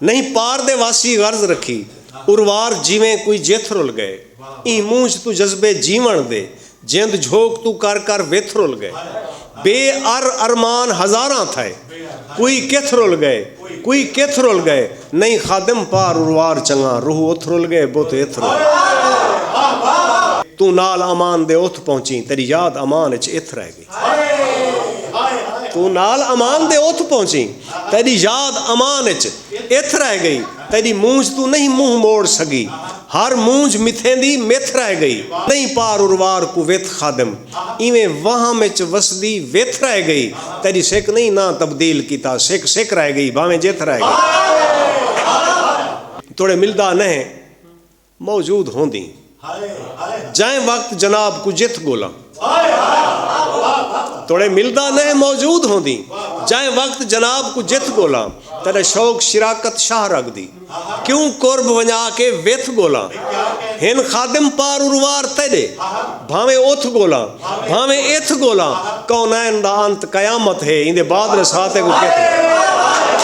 नहीं पार दे वासी गर्ज रखी उर्वार जिवें कोई जेथ रुल गए ई मूंझ तू जज्बे जीवन दे जिंद झोंक तू कर कर वेथ रुल गए बे अरमान हजारा थे कोई केथ रुल गए कोई केथ रुल गए नहीं खादिम पार उर्वार चंगा रूह उथ रुल गए बुत एथ रुल तू नाल अमान दे उथ पहुंची तेरी याद अमान च इथ रह गई तू नाल अमान दे उथ पहुंची तेरी याद अमान च इथ रह गई तेरी मूंझ तू नहीं मुंह मोड़ सकी हर मूंझ मिथेंदी मिथ रह गई नहीं पार उर्वार को वेथ खादिम इवें वहां में च वसदी वेथ रह गई तेरी सिक नहीं ना तब्दील कीता सिक सिक रह गई भावें जेथ रह गई थोड़े मिलदा नहीं मौजूद होंदी जाए वक्त जनाब को जित गोला थोड़े मिलदा नहीं मौजूद होंदी जाए वक्त जनाब को जित गोला तेरे शौक शिराकत शाह रख दी क्यों कुर्ब वजा के वेथ गोला हिन खादिम पार उर्वार तेरे भावे उथ गोला भावे इथ गोला कौनैन दा अंत कयामत है इंदे बाद साथे को कहते